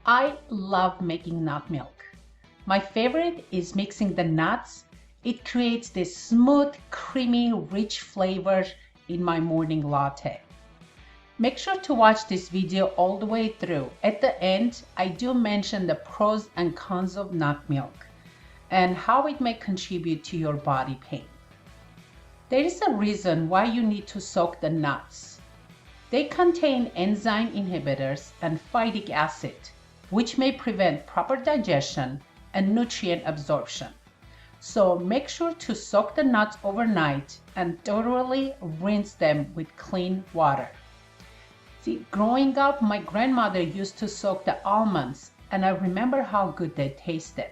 I love making nut milk. My favorite is mixing the nuts. It creates this smooth, creamy, rich flavor in my morning latte. Make sure to watch this video all the way through. At the end, I do mention the pros and cons of nut milk and how it may contribute to your body pain. There is a reason why you need to soak the nuts. They contain enzyme inhibitors and phytic acid, which may prevent proper digestion and nutrient absorption. So make sure to soak the nuts overnight and thoroughly rinse them with clean water. See, growing up, my grandmother used to soak the almonds, and I remember how good they tasted.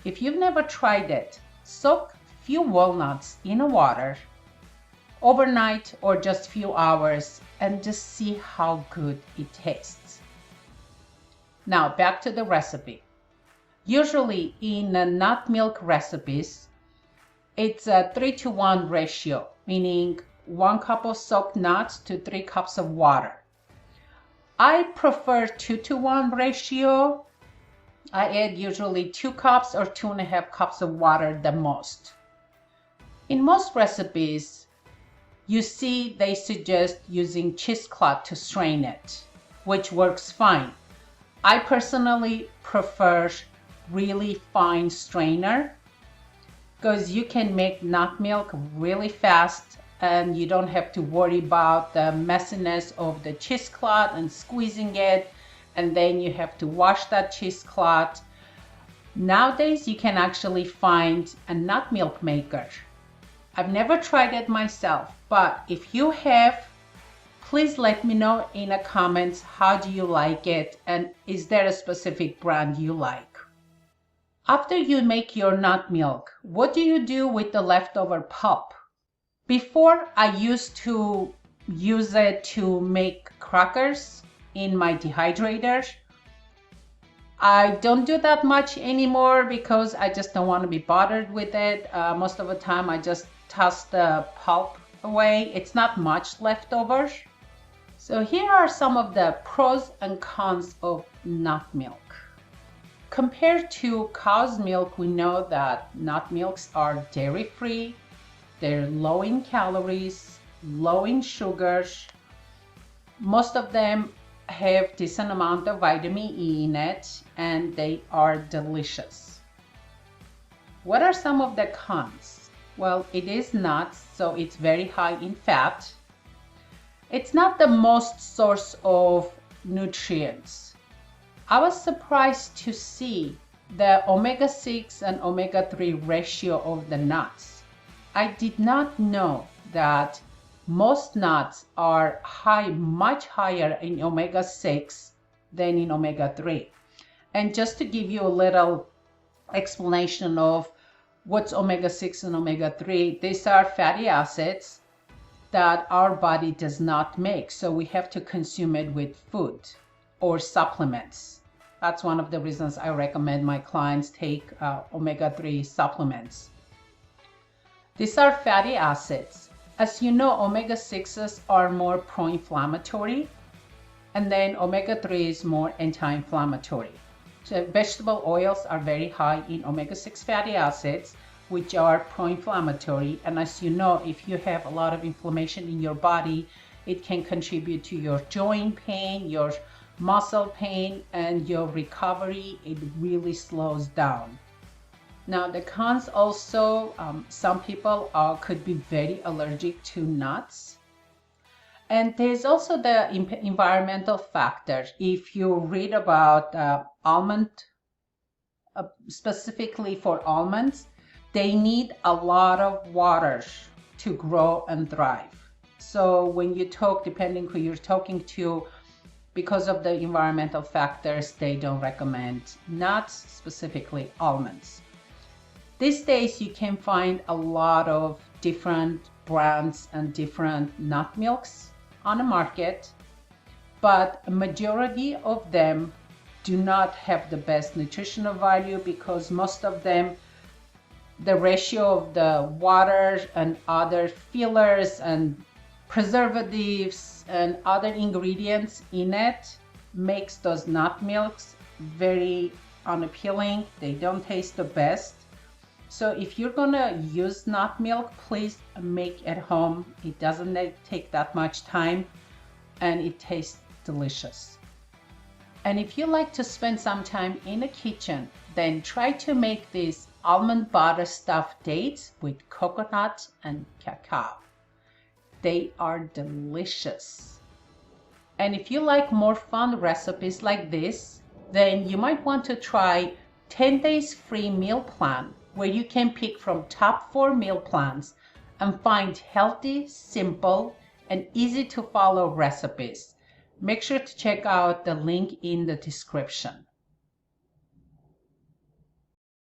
If you've never tried it, soak few walnuts in water overnight or just few hours and just see how good it tastes. Now back to the recipe. Usually in nut milk recipes, it's a 3-to-1 ratio, meaning 1 cup of soaked nuts to 3 cups of water. I prefer 2-to-1 ratio. I add usually 2 cups or 2.5 cups of water the most. In most recipes, you see they suggest using cheesecloth to strain it, which works fine. I personally prefer really fine strainer because you can make nut milk really fast and you don't have to worry about the messiness of the cheesecloth and squeezing it, and then you have to wash that cheesecloth. Nowadays, you can actually find a nut milk maker. I've never tried it myself, but if you have, please let me know in the comments how do you like it and is there a specific brand you like. After you make your nut milk, what do you do with the leftover pulp? Before, I used to use it to make crackers in my dehydrator. I don't do that much anymore because I just don't want to be bothered with it. Most of the time I just toss the pulp away. It's not much left over. So here are some of the pros and cons of nut milk. Compared to cow's milk, we know that nut milks are dairy-free, they're low in calories, low in sugars. Most of them have decent amount of vitamin E in it, and they are delicious. What are some of the cons? Well, it is nuts, so it's very high in fat. It's not the most source of nutrients. I was surprised to see the omega-6 and omega-3 ratio of the nuts. I did not know that most nuts are much higher in omega-6 than in omega-3. And just to give you a little explanation of what's omega-6 and omega-3, these are fatty acids that our body does not make, so we have to consume it with food or supplements. That's one of the reasons I recommend my clients take omega-3 supplements. These are fatty acids. As you know, omega-6s are more pro-inflammatory, and then omega-3 is more anti-inflammatory. So vegetable oils are very high in omega-6 fatty acids, which are pro-inflammatory. And as you know, if you have a lot of inflammation in your body, it can contribute to your joint pain, your muscle pain, and your recovery. It really slows down. Now the cons also, some people could be very allergic to nuts. And there's also the environmental factor. If you read about almond, specifically for almonds, they need a lot of water to grow and thrive. So when you talk, depending who you're talking to, because of the environmental factors, they don't recommend nuts, specifically almonds. These days you can find a lot of different brands and different nut milks on the market, but a majority of them do not have the best nutritional value because most of them, the ratio of the water and other fillers and preservatives and other ingredients in it makes those nut milks very unappealing. They don't taste the best. So if you're gonna use nut milk, please make at home. It doesn't take that much time and it tastes delicious. And if you like to spend some time in the kitchen, then try to make these almond butter stuffed dates with coconut and cacao. They are delicious. And if you like more fun recipes like this, then you might want to try 10 days free meal plan, where you can pick from top 4 meal plans and find healthy, simple, and easy to follow recipes. Make sure to check out the link in the description.